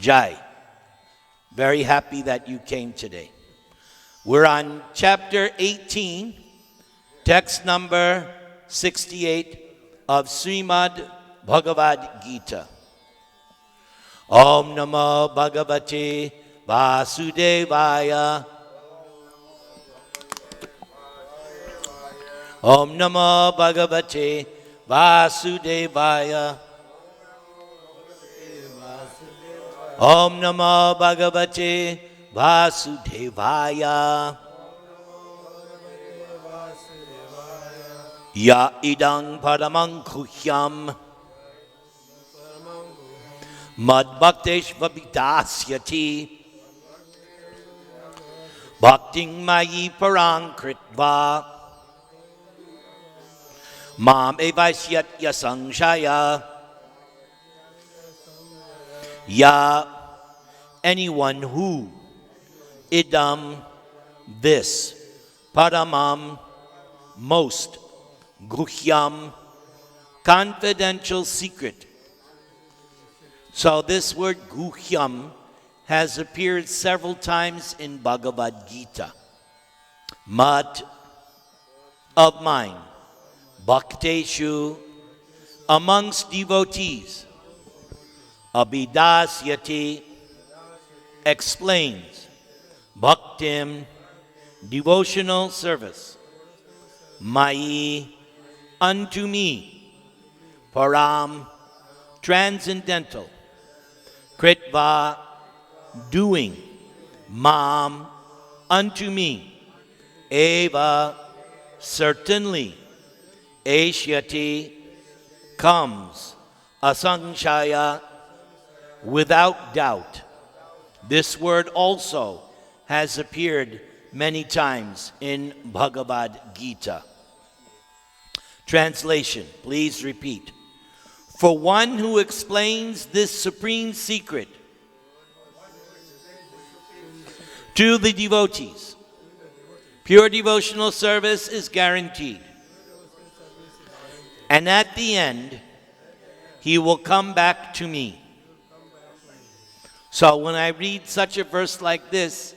Jai. Very happy that you came today. We're on chapter 18, text number 68 of Srimad Bhagavad-gītā. Om Namo Bhagavate Vasudevaya. Om Namo Bhagavate Vasudevaya. Om Namo Bhagavate Vasudevaya. Ya idang paramang kuhyam madbhakteshva vidasyati bhakting mayi parang kritva mam evasyat yasangshaya. Ya, anyone who, idam, this, paramam, most, guhyam, confidential secret. So this word guhyam has appeared several times in Bhagavad-gītā. Mat, of mine, bhakteshu, amongst devotees. Abhidasyati, explains. Bhaktim, devotional service. Mai, unto me. Param, transcendental. Kritva, doing. Mam, unto me. Eva, certainly. Eshyati, comes. Asangshaya, without doubt. This word also has appeared many times in Bhagavad-gītā. Translation, please repeat. For one who explains this supreme secret to the devotees, pure devotional service is guaranteed. And at the end, he will come back to me. So when I read such a verse like this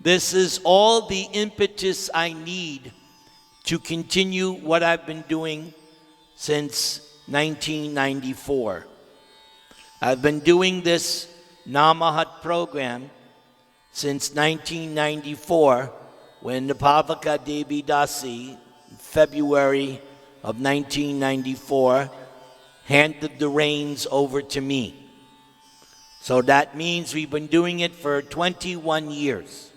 is all the impetus I need to continue what I've been doing since 1994. I've been doing this Namahat program since 1994 when the Pavaka Devi Dasi, February of 1994, handed the reins over to me. So that means we've been doing it for 21 years.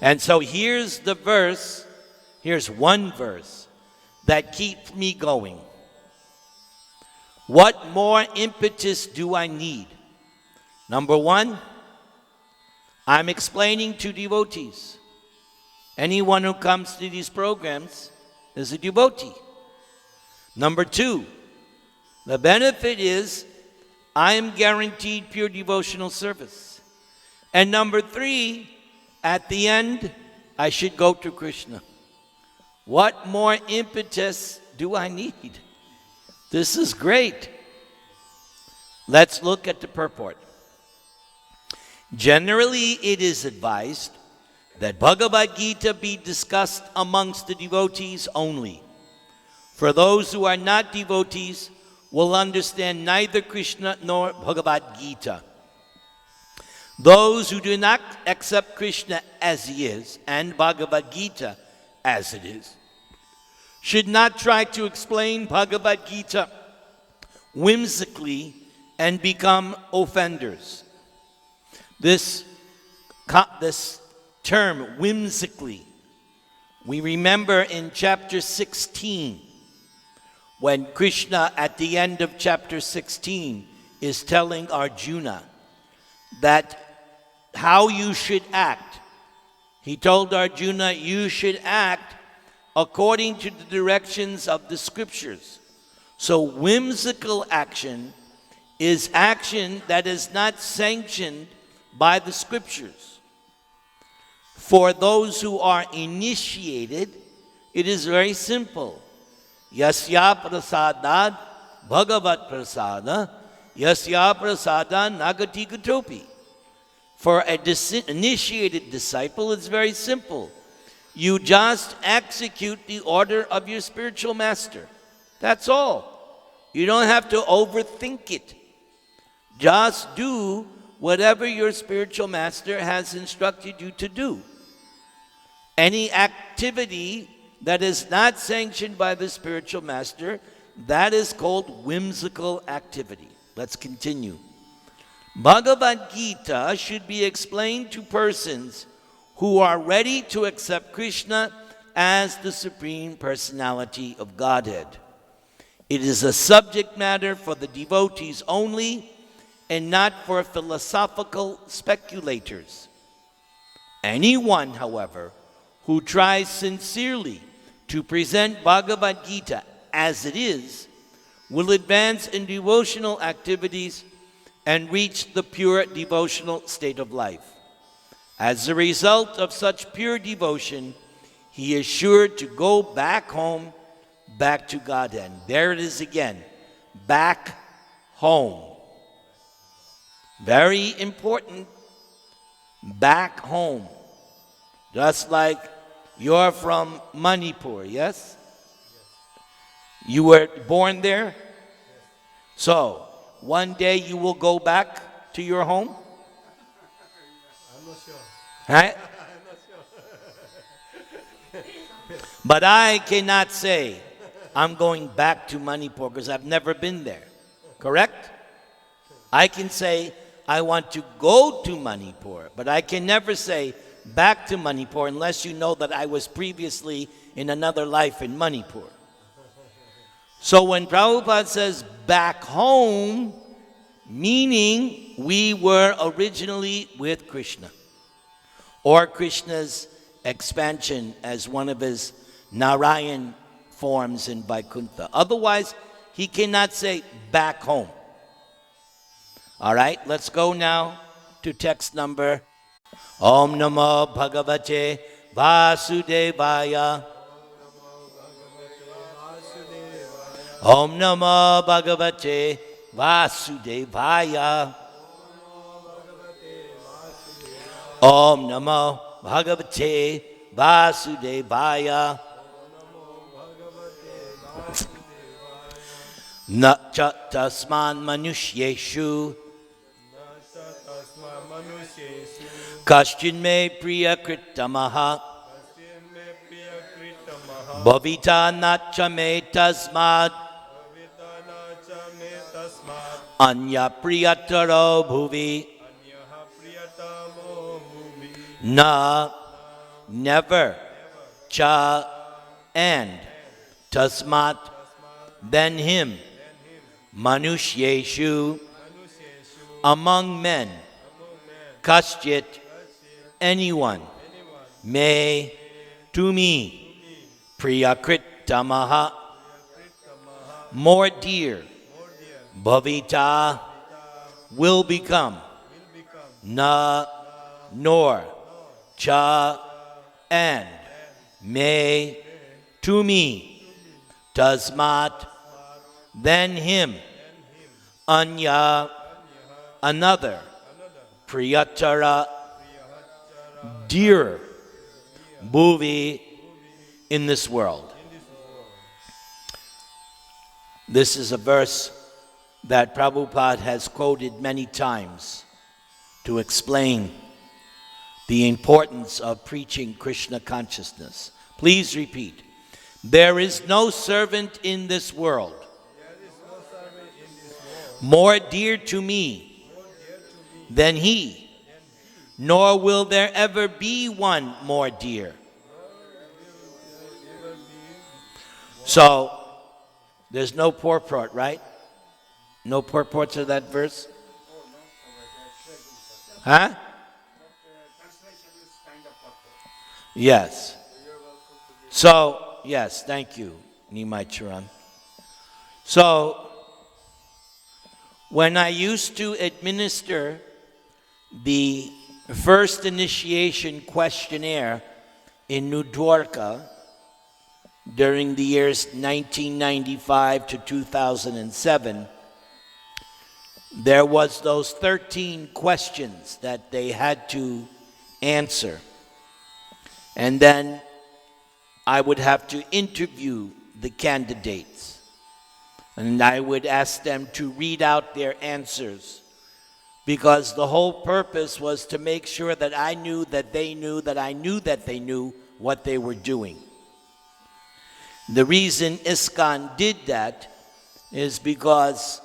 And so here's the verse, here's one verse that keeps me going. What more impetus do I need? Number one, I'm explaining to devotees. Anyone who comes to these programs is a devotee. Number two, the benefit is I am guaranteed pure devotional service. And number three, at the end, I should go to Krishna. What more impetus do I need? This is great. Let's look at the purport. Generally, it is advised that Bhagavad-gītā be discussed amongst the devotees only. For those who are not devotees, will understand neither Krishna nor Bhagavad-gītā. Those who do not accept Krishna as he is and Bhagavad-gītā as it is should not try to explain Bhagavad-gītā whimsically and become offenders. This term, whimsically, we remember in chapter 16, when Krishna, at the end of chapter 16, is telling Arjuna that how you should act. He told Arjuna, you should act according to the directions of the scriptures. So whimsical action is action that is not sanctioned by the scriptures. For those who are initiated, it is very simple. Yasya prasadad bhagavat prasada yasya prasada nagati gatopi. For an initiated disciple, it's very simple. You just execute the order of your spiritual master. That's all. You don't have to overthink it. Just do whatever your spiritual master has instructed you to do. Any activity that is not sanctioned by the spiritual master, that is called whimsical activity. Let's continue. Bhagavad-gītā should be explained to persons who are ready to accept Krishna as the Supreme Personality of Godhead. It is a subject matter for the devotees only and not for philosophical speculators. Anyone, however, who tries sincerely to present Bhagavad-gītā as it is will advance in devotional activities and reach the pure devotional state of life. As a result of such pure devotion, he is sure to go back home, back to Godhead. There it is again, back home. Very important, back home. Just like you're from Manipur, yes? You were born there? So, one day you will go back to your home? I'm not sure. Right? I'm not sure. But I cannot say I'm going back to Manipur because I've never been there. Correct? I can say I want to go to Manipur, but I can never say back to Manipur unless you know that I was previously in another life in Manipur. So when Prabhupada says back home, meaning we were originally with Krishna, or Krishna's expansion as one of his Narayan forms in Vaikuntha. Otherwise, he cannot say back home. All right, let's go now to text number. Om Namo Bhagavate Vasudevaya. Om Namo Bhagavate Vasudevaya. Om Namo Bhagavate Vasudevaya. Na cha tasman manushyeshu kaschin me priya kritamaha bhavita nacha me tasmad anya priyataro bhuvi. Na, never, cha, and, tasmat, then him, manushyeshu, among men, kaschit, anyone, me, to me, priyakritamaha, more dear, bhavita, will become, na, nor, cha, and, me, to me, tasmat, then him, anya, another, priyatara, dearer, bhuvi, in this world. This is a verse that Prabhupada has quoted many times to explain the importance of preaching Krishna consciousness. Please repeat. There is no servant in this world more dear to me than he, nor will there ever be one more dear. So, there's no purport, right? No purport to that verse? Huh? Yes. So, yes, thank you, Nimai Charan. So, when I used to administer the first initiation questionnaire in New Dwarka during the years 1995 to 2007, there was those 13 questions that they had to answer. And then I would have to interview the candidates. And I would ask them to read out their answers, because the whole purpose was to make sure that I knew that they knew that I knew that they knew what they were doing. The reason ISKCON did that is because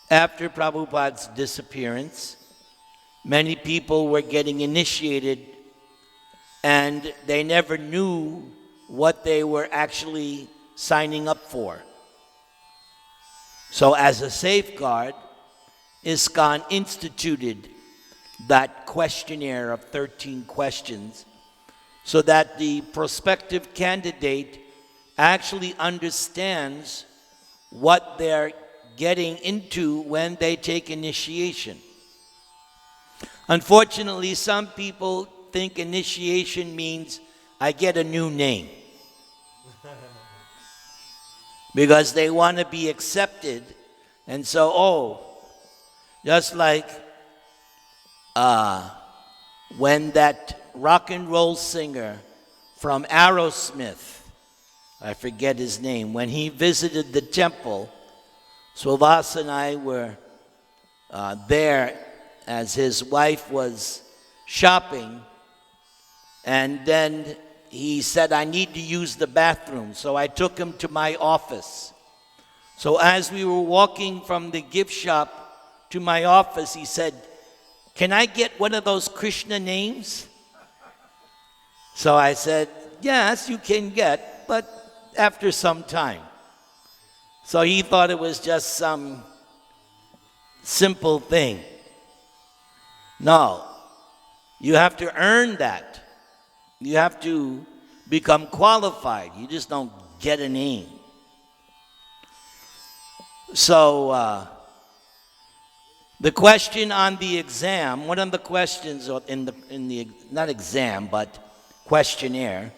after Prabhupada's disappearance, many people were getting initiated and they never knew what they were actually signing up for. So as a safeguard, ISKCON instituted that questionnaire of 13 questions so that the prospective candidate actually understands what they're getting into when they take initiation. Unfortunately, some people think initiation means I get a new name because they want to be accepted. And so, just like when that rock and roll singer from Aerosmith, I forget his name, when he visited the temple, Swavas and I were there as his wife was shopping, and then he said, I need to use the bathroom. So I took him to my office. So as we were walking from the gift shop to my office, he said, can I get one of those Krishna names? So I said, yes, you can get, but after some time. So he thought it was just some simple thing. No, you have to earn that. You have to become qualified. You just don't get a name. So the question on the exam, one of the questions in the not exam but questionnaire,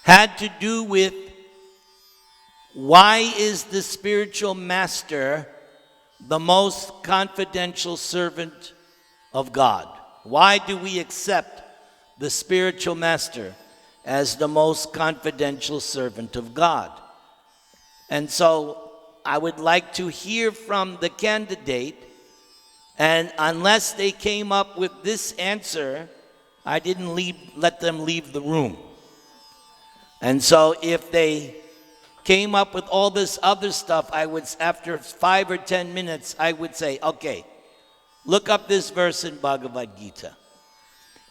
had to do with why is the spiritual master the most confidential servant of God? Why do we accept the spiritual master as the most confidential servant of God? And so I would like to hear from the candidate, and unless they came up with this answer, I didn't let them leave the room. And so if they came up with all this other stuff, I would, after 5 or 10 minutes, I would say, okay, look up this verse in Bhagavad-gītā.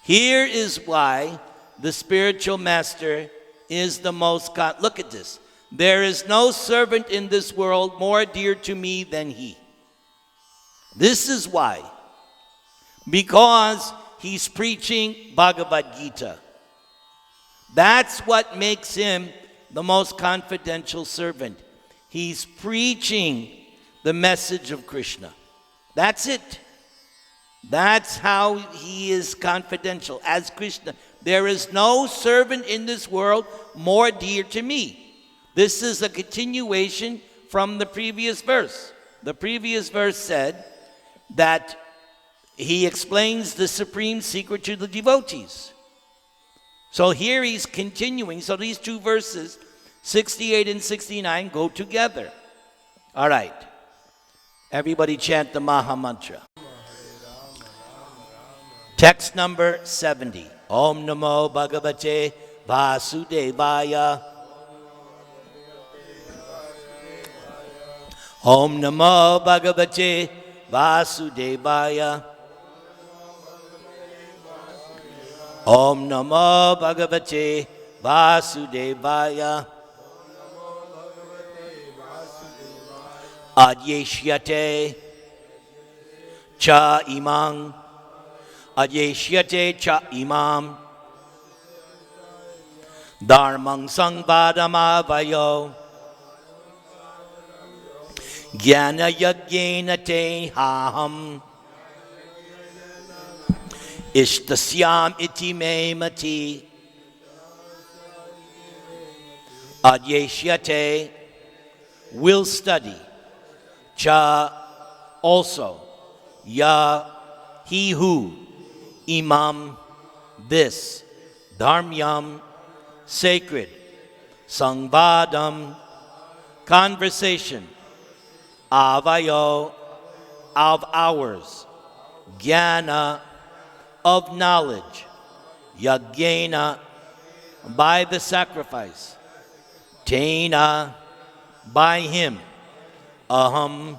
Here is why the spiritual master is the most, look at this. There is no servant in this world more dear to me than he. This is why. Because he's preaching Bhagavad-gītā. That's what makes him the most confidential servant. He's preaching the message of Krishna. That's it. That's how he is confidential as Krishna. There is no servant in this world more dear to me. This is a continuation from the previous verse. The previous verse said that he explains the supreme secret to the devotees. So here he's continuing. So these two verses, 68 and 69, go together. All right. Everybody chant the Maha Mantra. Text number 70. Om Namo Bhagavate Vasudevaya. Om Namo Bhagavate Vasudevaya. Om Namo Bhagavate Vasudevaya. Adyeshyate cha imam. Adyeshyate cha imam. Dharmang sangvadamavayo. Jnana yagyena te haham. Ishtasyam iti me mati. Adyeshyate, will study. Cha also. Ya, he who, imam, this, dharmyam, sacred, sangvadam, conversation, avayo, of ours, jnana, of knowledge, yajnana, by the sacrifice, tena, by him, aham,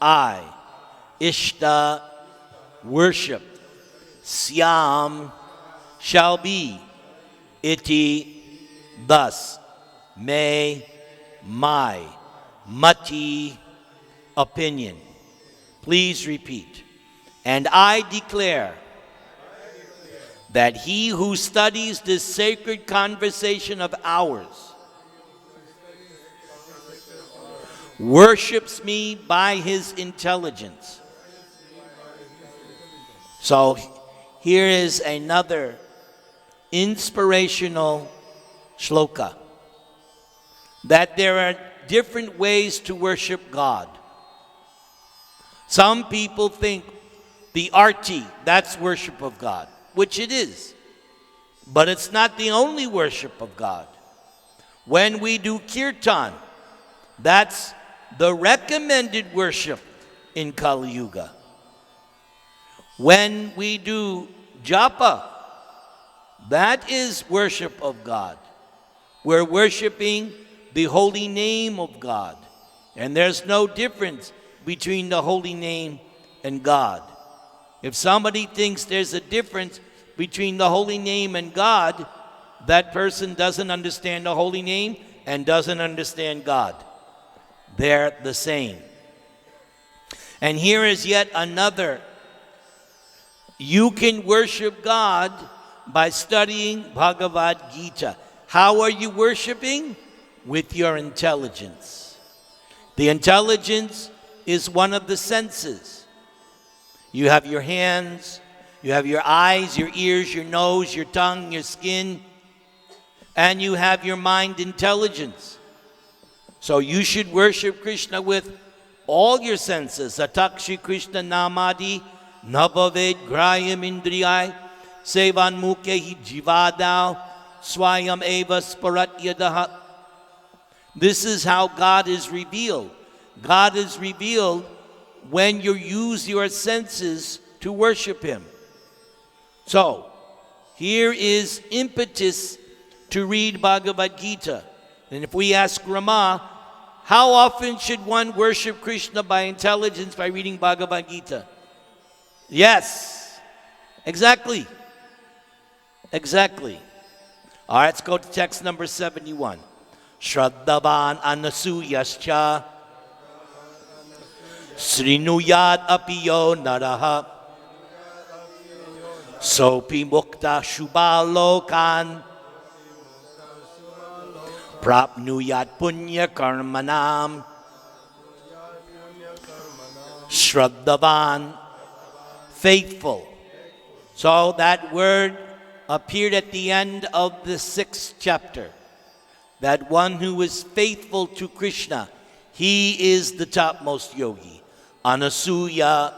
I, ishta, worshipped, syam, shall be, iti, thus, may, my, mati, opinion. Please repeat. And I declare that he who studies this sacred conversation of ours worships me by his intelligence. So here is another inspirational shloka, that there are different ways to worship God. Some people think the arti, that's worship of God, which it is. But it's not the only worship of God. When we do kirtan, that's the recommended worship in Kali Yuga. When we do japa, that is worship of God. We're worshiping the holy name of God. And there's no difference between the holy name and God. If somebody thinks there's a difference between the holy name and God, that person doesn't understand the holy name and doesn't understand God. They're the same. And here is yet another. You can worship God by studying Bhagavad-gītā. How are you worshiping? With your intelligence. The intelligence is one of the senses. You have your hands, you have your eyes, your ears, your nose, your tongue, your skin, and you have your mind intelligence. So you should worship Krishna with all your senses. Satakshi Krishna namadi nabhaved grayam indriyai sevan mukhe jivadau swayam eva sparat yadaha. This is how God is revealed. God is revealed when you use your senses to worship him. So, here is impetus to read Bhagavad-gītā. And if we ask Rama, how often should one worship Krishna by intelligence by reading Bhagavad-gītā? Yes, exactly. Exactly. All right, let's go to text number 71. Shraddhavan anasuyascha srinuyad apiyo naraha sopi mukta shubhalokan prapnuyat punya karmanam. Shraddhavan, faithful. So that word appeared at the end of the 6th chapter. That one who is faithful to Krishna, he is the topmost yogi. Anasuya,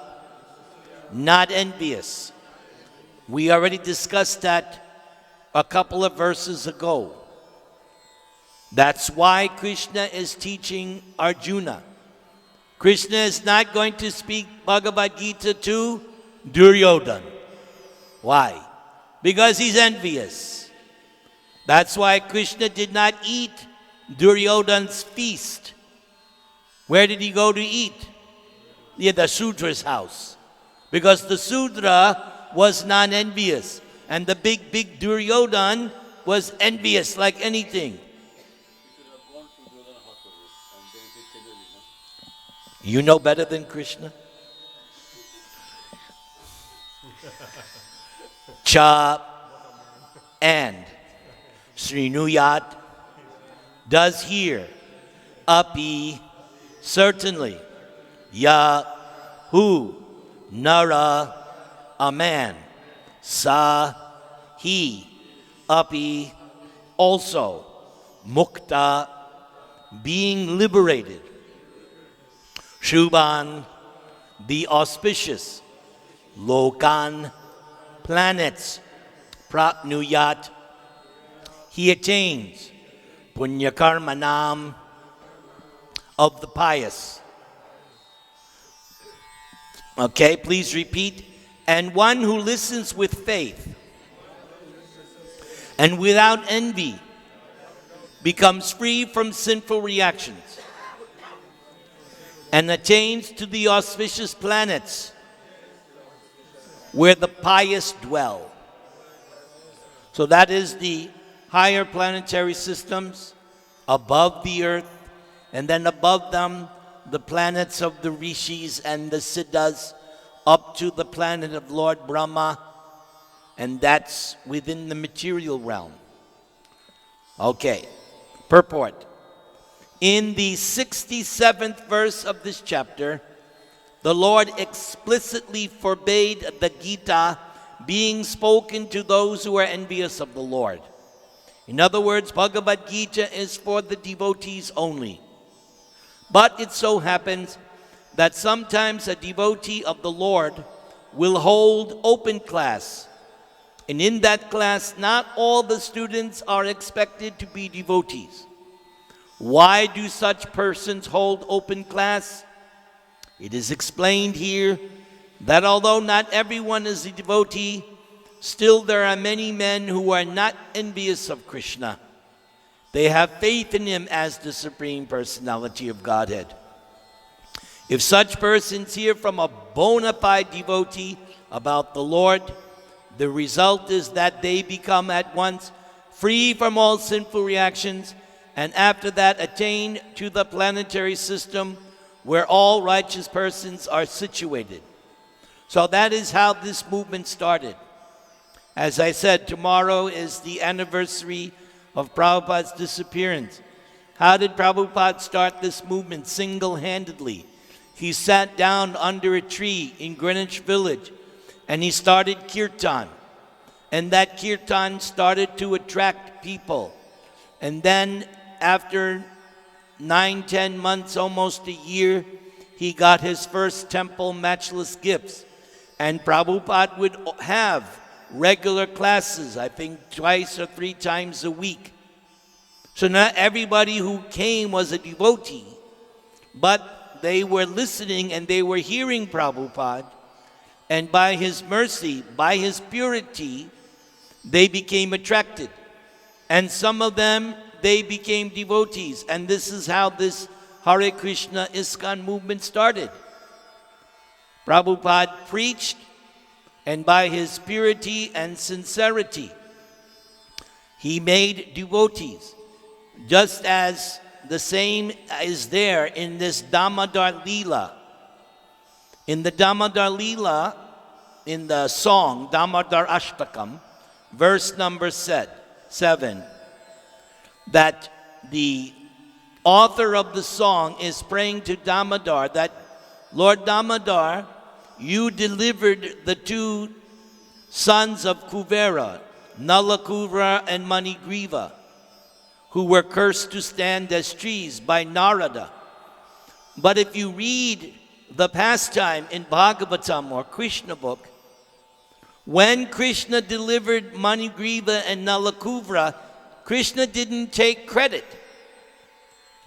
not envious. We already discussed that a couple of verses ago. That's why Krishna is teaching Arjuna. Krishna is not going to speak Bhagavad-gītā to Duryodhana. Why? Because he's envious. That's why Krishna did not eat Duryodhana's feast. Where did he go to eat? Near the Sudra's house. Because the Sudra was non-envious. And the big Duryodhana was envious like anything. You know better than Krishna? Cha and Srinuyat does hear. Api, certainly. Ya, who? Nara, a man. Sa, he. Api, also. Mukta, being liberated. Shubhan, the auspicious, lokan, planets, prapnuyat, he attains, punyakarmanam, of the pious. Okay, please repeat. And one who listens with faith and without envy becomes free from sinful reactions and attains to the auspicious planets where the pious dwell. So that is the higher planetary systems above the earth, and then above them the planets of the rishis and the siddhas, up to the planet of Lord Brahma, and that's within the material realm. Okay, purport. In the 67th verse of this chapter, the Lord explicitly forbade the Gita being spoken to those who are envious of the Lord. In other words, Bhagavad-gītā is for the devotees only. But it so happens that sometimes a devotee of the Lord will hold open class. And in that class, not all the students are expected to be devotees. Why do such persons hold open class? It is explained here that although not everyone is a devotee, still there are many men who are not envious of Krishna. They have faith in him as the Supreme Personality of Godhead. If such persons hear from a bona fide devotee about the Lord, the result is that they become at once free from all sinful reactions, and after that attain to the planetary system where all righteous persons are situated. So that is how this movement started. As I said, tomorrow is the anniversary of Prabhupada's disappearance. How did Prabhupada start this movement single-handedly? He sat down under a tree in Greenwich Village and he started kirtan. And that kirtan started to attract people. And then after 9-10 months, almost a year, he got his first temple matchless gifts. And Prabhupada would have regular classes, I think twice or 3 times a week. So not everybody who came was a devotee, but they were listening and they were hearing Prabhupada. And by his mercy, by his purity, they became attracted. And some of them, they became devotees. And this is how this Hare Krishna ISKCON movement started. Prabhupada preached, and by his purity and sincerity, he made devotees. Just as the same is there in this Damodar Leela. In the Damodar Leela, in the song Damodar Ashtakam, verse number 7, that the author of the song is praying to Damodar that, Lord Damodar, you delivered the 2 sons of Kuvera, Nalakuvra and Manigriva, who were cursed to stand as trees by Narada. But if you read the pastime in Bhagavatam or Krishna book, when Krishna delivered Manigriva and Nalakuvra, Krishna didn't take credit.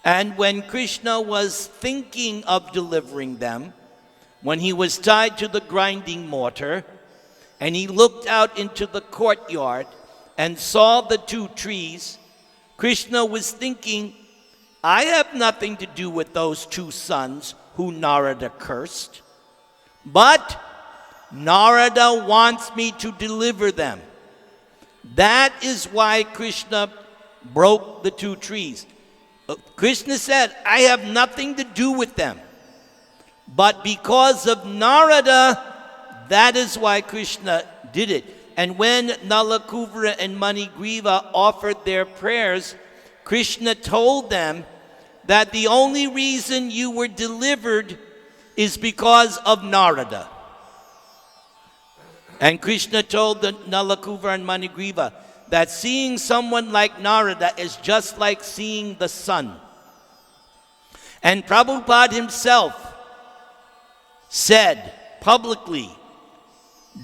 And when Krishna was thinking of delivering them, when he was tied to the grinding mortar, and he looked out into the courtyard and saw the 2 trees, Krishna was thinking, I have nothing to do with those 2 sons who Narada cursed, but Narada wants me to deliver them. That is why Krishna broke the 2 trees. Krishna said, I have nothing to do with them. But because of Narada, that is why Krishna did it. And when Nalakuvra and Manigriva offered their prayers, Krishna told them that the only reason you were delivered is because of Narada. And Krishna told the Nalakuvra and Manigriva that seeing someone like Narada is just like seeing the sun. And Prabhupada himself said publicly,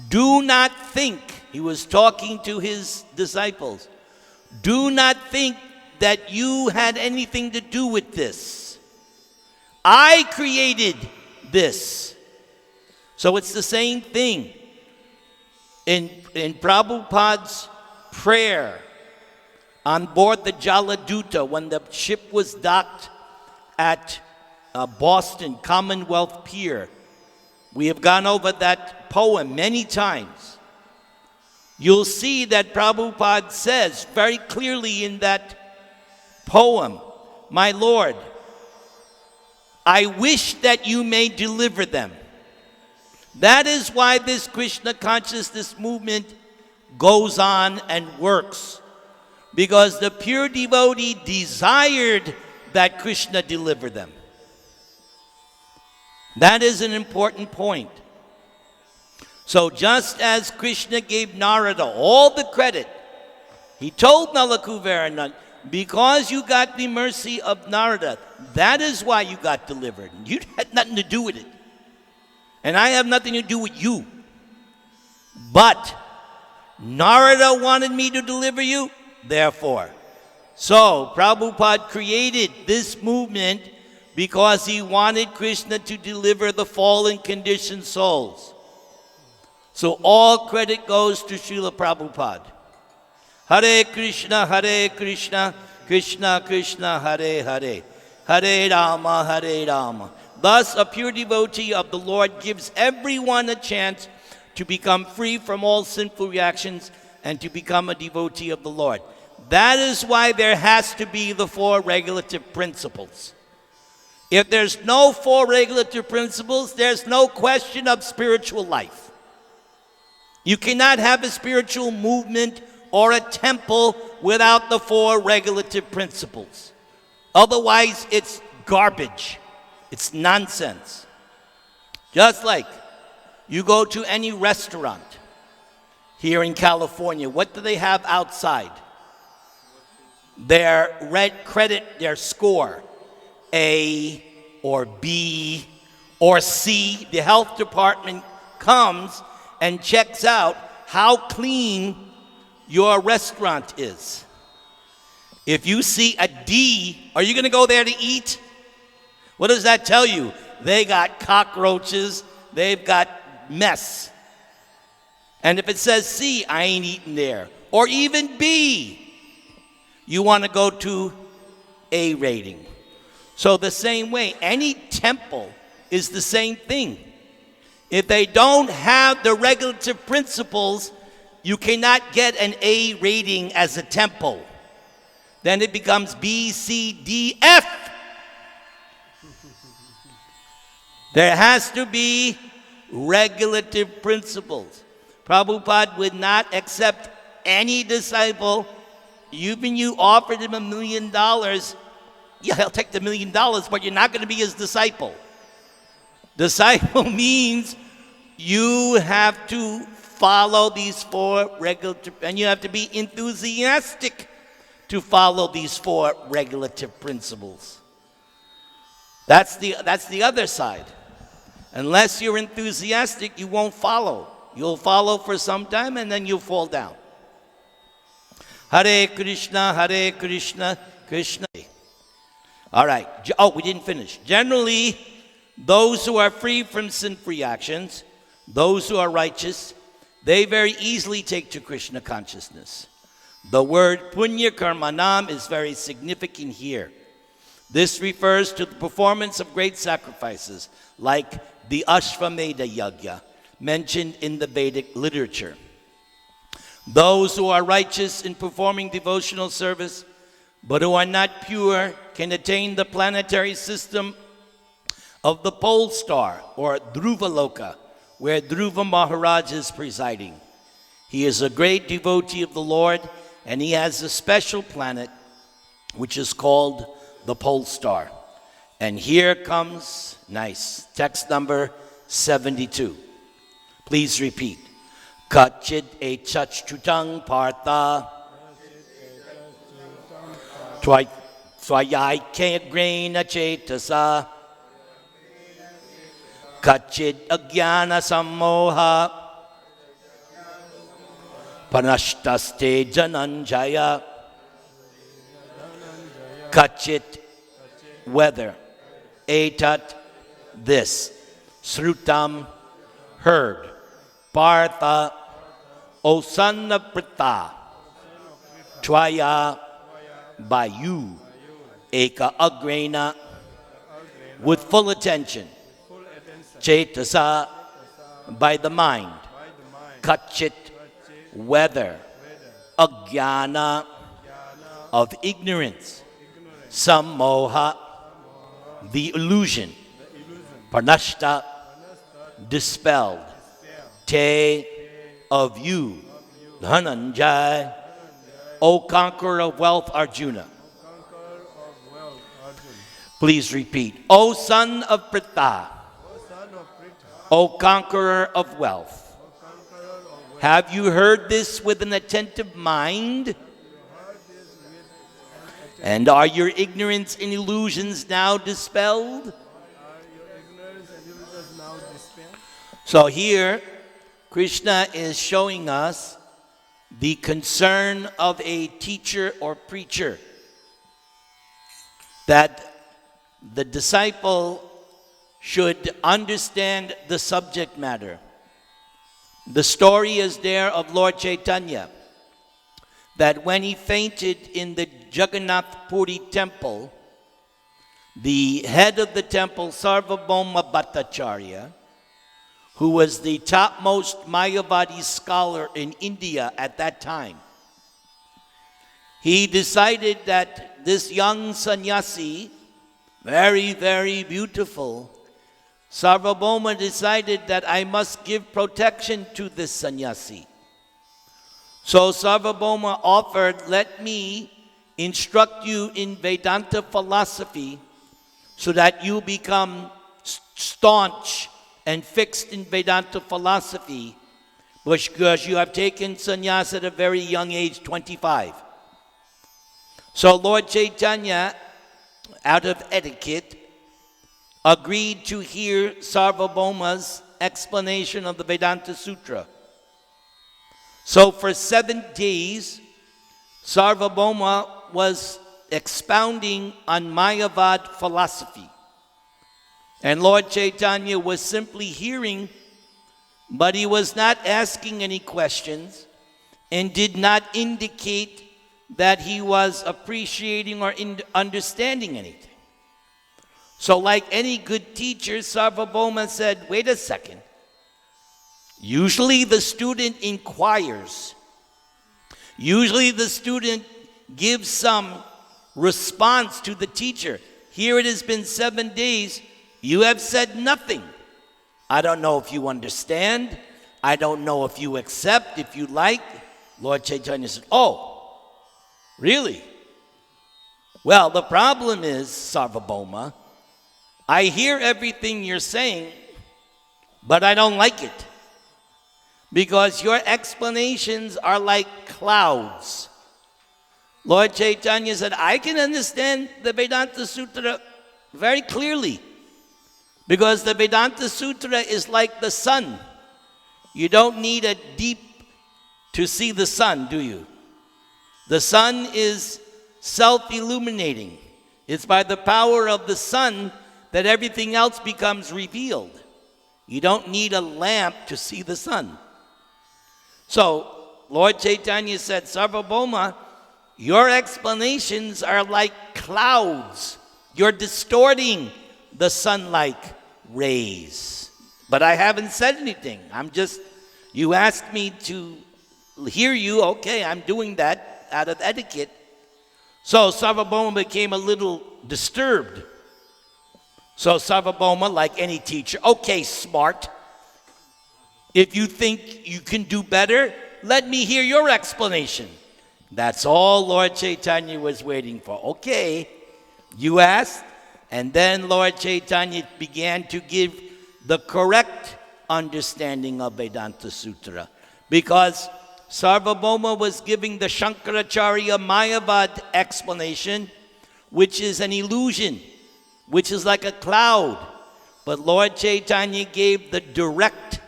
do not think, he was talking to his disciples, do not think that you had anything to do with this. I created this. So it's the same thing. In Prabhupada's prayer on board the Jaladuta when the ship was docked at Boston Commonwealth Pier, we have gone over that poem many times. You'll see that Prabhupada says very clearly in that poem, my Lord, I wish that you may deliver them. That is why this Krishna consciousness movement goes on and works. Because the pure devotee desired that Krishna deliver them. That is an important point. So just as Krishna gave Narada all the credit, he told Nalakuvara, because you got the mercy of Narada, that is why you got delivered. You had nothing to do with it. And I have nothing to do with you. But Narada wanted me to deliver you, therefore. So Prabhupada created this movement because he wanted Krishna to deliver the fallen conditioned souls. So all credit goes to Srila Prabhupada. Hare Krishna, Krishna Krishna, Hare Hare, Hare Rama. Thus, a pure devotee of the Lord gives everyone a chance to become free from all sinful reactions and to become a devotee of the Lord. That is why there has to be the 4 regulative principles. If there's no 4 regulative principles, there's no question of spiritual life. You cannot have a spiritual movement or a temple without the 4 regulative principles. Otherwise, it's garbage. It's nonsense. Just like you go to any restaurant here in California, what do they have outside? Their red credit, their score, A or B or C. The health department comes and checks out how clean your restaurant is. If you see a D, are you going to go there to eat? What does that tell you? They got cockroaches, they've got mess. And if it says C, I ain't eating there. Or even B, you want to go to A rating. So the same way, any temple is the same thing. If they don't have the regulative principles, you cannot get an A rating as a temple. Then it becomes B, C, D, F. There has to be regulative principles. Prabhupada would not accept any disciple. Even you offered him $1 million, yeah, he'll take the $1 million, but you're not going to be his disciple. Disciple means you have to follow these 4 regulative, and you have to be enthusiastic to follow these 4 regulative principles. That's the other side. Unless you're enthusiastic, you won't follow. You'll follow for some time and then you'll fall down. Hare Krishna, Krishna. All right. Oh, we didn't finish. Generally, those who are free from sinful actions, those who are righteous, they very easily take to Krishna consciousness. The word punya karmanam is very significant here. This refers to the performance of great sacrifices, like the Ashvamedha Yajna, mentioned in the Vedic literature. Those who are righteous in performing devotional service, but who are not pure, can attain the planetary system of the pole star, or Dhruvaloka, where Dhruva Maharaj is presiding. He is a great devotee of the Lord, and he has a special planet, which is called the pole star. And here comes, nice, text number 72. Please repeat. Kachid echachchutang partha Twayaike grena chetasa Kachit Ajnana Sammoha Panashtaste Jananjaya. Kachit, whether. Etat, this. Srutam, heard. Partha, O son of Pritha. Tvaya, by you. Eka agrena, with full attention. Chetasa, by the mind. Kachit, whether. Ajnana, of ignorance. Sammoha, the illusion. Pranashta, dispelled. Te, of you. Dhananjay, O conqueror of wealth, Arjuna. Please repeat. O son of Pritha, O conqueror of wealth. Have you heard this with an attentive mind? And are your ignorance and illusions now dispelled? So here, Krishna is showing us the concern of a teacher or preacher, that the disciple should understand the subject matter. The story is there of Lord Chaitanya, that when he fainted in the Jagannath Puri temple, the head of the temple, Sarvabhauma Bhattacharya, who was the topmost Mayavadi scholar in India at that time, he decided that this young sannyasi, very, very beautiful, Sarvabhauma decided that I must give protection to this sannyasi. So Sarvabhauma offered, let me instruct you in Vedanta philosophy so that you become staunch and fixed in Vedanta philosophy, because you have taken sannyas at a very young age, 25. So Lord Chaitanya, out of etiquette, agreed to hear Sarvabhauma's explanation of the Vedanta Sutra. So for 7 days, Sarvabhauma was expounding on Mayavad philosophy. And Lord Chaitanya was simply hearing, but he was not asking any questions and did not indicate that he was appreciating or understanding anything. So like any good teacher, Sarvabhauma said, wait a second. Usually the student inquires. Usually the student gives some response to the teacher. Here it has been 7 days. You have said nothing. I don't know if you understand. I don't know if you accept, if you like. Lord Chaitanya said, oh, really? Well, the problem is, Sarvabhauma, I hear everything you're saying, but I don't like it. Because your explanations are like clouds. Lord Chaitanya said, I can understand the Vedanta Sutra very clearly. Because the Vedanta Sutra is like the sun. You don't need a deep to see the sun, do you? The sun is self-illuminating. It's by the power of the sun that everything else becomes revealed. You don't need a lamp to see the sun. So, Lord Chaitanya said, Sarvabhauma, your explanations are like clouds. You're distorting the sun-like rays. But I haven't said anything. You asked me to hear you. Okay, I'm doing that out of etiquette. So Sarvabhauma became a little disturbed. So Sarvabhauma, like any teacher, okay, smart. If you think you can do better, let me hear your explanation. That's all Lord Chaitanya was waiting for. Okay, you asked, and then Lord Chaitanya began to give the correct understanding of Vedanta Sutra. Because Sarvabhauma was giving the Shankaracharya Mayavad explanation, which is an illusion, which is like a cloud. But Lord Chaitanya gave the direct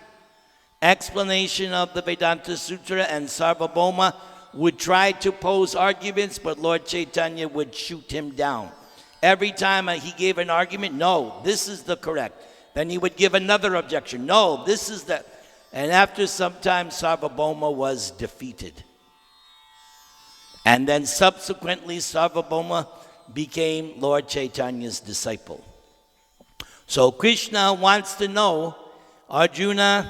explanation of the Vedanta Sutra, and Sarvabhauma would try to pose arguments, but Lord Chaitanya would shoot him down. Every time he gave an argument, no, this is the correct. Then he would give another objection. No, this is the... And after some time, Sarvabhauma was defeated. And then subsequently, Sarvabhauma became Lord Chaitanya's disciple. So Krishna wants to know, Arjuna,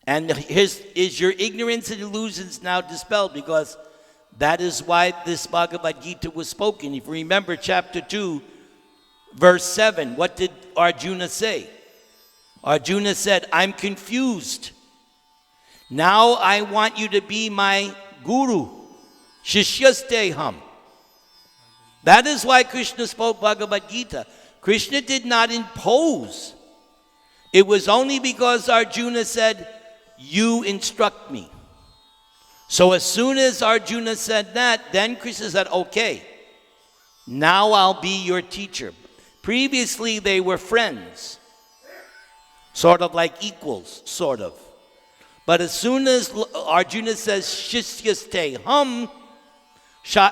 and is your ignorance and illusions now dispelled? Because that is why this Bhagavad-gītā was spoken. If you remember chapter 2, verse 7, what did Arjuna say? Arjuna said, I'm confused. Now I want you to be my guru. Shishyasteham. That is why Krishna spoke Bhagavad-gītā. Krishna did not impose. It was only because Arjuna said, you instruct me. So as soon as Arjuna said that, then Krishna said, okay, now I'll be your teacher. Previously they were friends. Sort of like equals, sort of. But as soon as Arjuna says, Shishyasteham,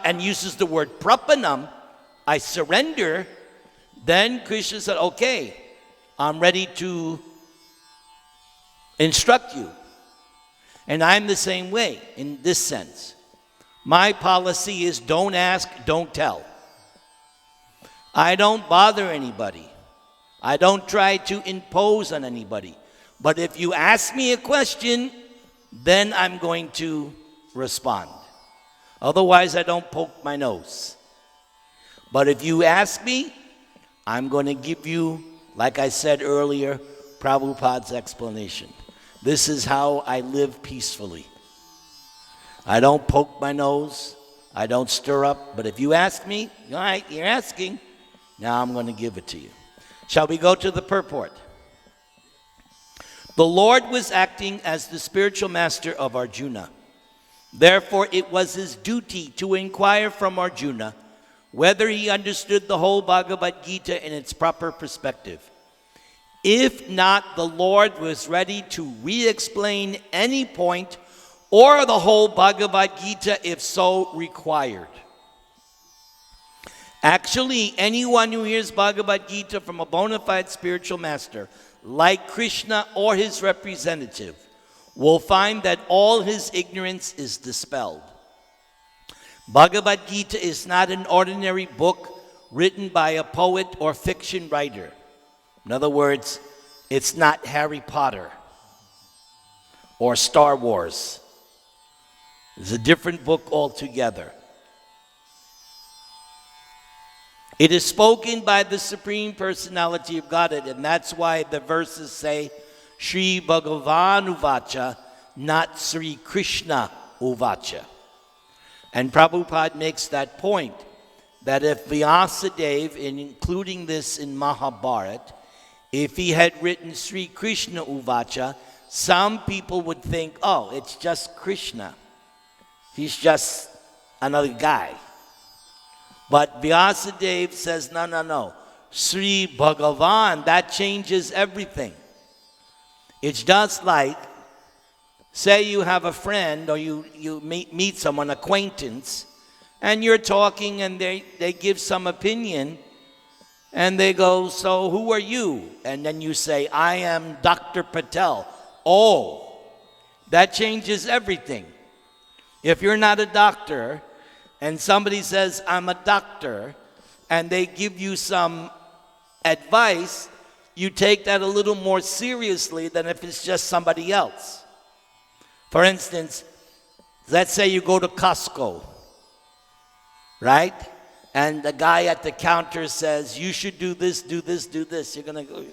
and uses the word prapanam, I surrender, then Krishna said, okay, I'm ready to instruct you. And I'm the same way in this sense. My policy is don't ask, don't tell. I don't bother anybody. I don't try to impose on anybody. But if you ask me a question, then I'm going to respond. Otherwise, I don't poke my nose. But if you ask me, I'm going to give you, like I said earlier, Prabhupada's explanation. This is how I live peacefully. I don't poke my nose. I don't stir up. But if you ask me, all right, you're asking. Now I'm going to give it to you. Shall we go to the purport? The Lord was acting as the spiritual master of Arjuna. Therefore, it was his duty to inquire from Arjuna whether he understood the whole Bhagavad-gītā in its proper perspective. If not, the Lord was ready to re-explain any point or the whole Bhagavad-gītā if so required. Actually, anyone who hears Bhagavad-gītā from a bona fide spiritual master, like Krishna or his representative, will find that all his ignorance is dispelled. Bhagavad-gītā is not an ordinary book written by a poet or fiction writer. In other words, it's not Harry Potter or Star Wars. It's a different book altogether. It is spoken by the Supreme Personality of Godhead, and that's why the verses say, Sri Bhagavan Uvacha, not Sri Krishna Uvacha. And Prabhupada makes that point, that if Vyasadeva, in including this in Mahabharata, if he had written Sri Krishna Uvacha, some people would think, oh, it's just Krishna. He's just another guy. But Vyasadeva says, no. Sri Bhagavan, that changes everything. It's just like, say you have a friend or you meet someone, acquaintance, and you're talking and they give some opinion, and they go, so who are you? And then you say, I am Dr. Patel. Oh, that changes everything. If you're not a doctor, and somebody says, I'm a doctor, and they give you some advice, you take that a little more seriously than if it's just somebody else. For instance, let's say you go to Costco, right? And the guy at the counter says, you should do this, do this, do this. You're going to go,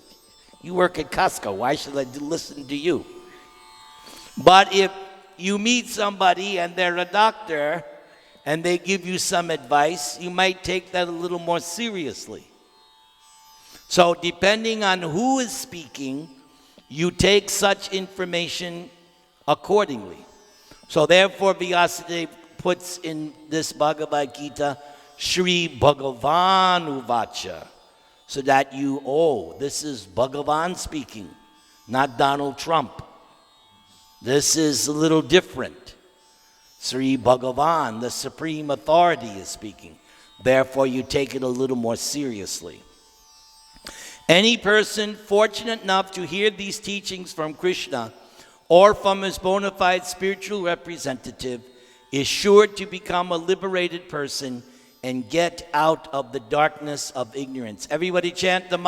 you work at Costco. Why should I listen to you? But if you meet somebody and they're a doctor, and they give you some advice, you might take that a little more seriously. So depending on who is speaking, you take such information accordingly. So therefore, Vyasadeva puts in this Bhagavad-gītā, Sri Bhagavan Uvacha. so that you, this is Bhagavan speaking, not Donald Trump. This is a little different. Sri Bhagavan, the supreme authority, is speaking. Therefore, you take it a little more seriously. Any person fortunate enough to hear these teachings from Krishna or from his bona fide spiritual representative is sure to become a liberated person and get out of the darkness of ignorance. Everybody chant the